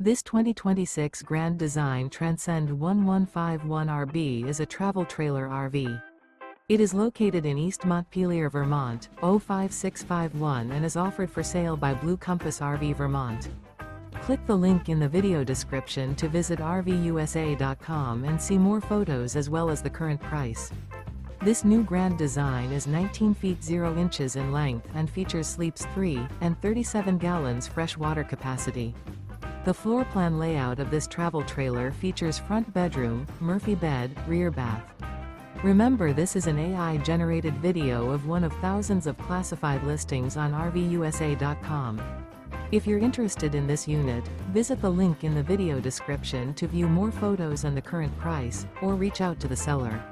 This 2026 Grand Design Transcend 1151 RB is a travel trailer RV. It is located in East Montpelier, Vermont, 05651 and is offered for sale by Blue Compass RV Vermont. Click the link in the video description to visit RVUSA.com and see more photos as well as the current price. This new Grand Design is 19 feet 0 inches in length and features sleeps 3 and 37 gallons fresh water capacity. The floor plan layout of this travel trailer features front bedroom, Murphy bed, rear bath. Remember, this is an AI-generated video of one of thousands of classified listings on RVUSA.com. If you're interested in this unit, visit the link in the video description to view more photos and the current price, or reach out to the seller.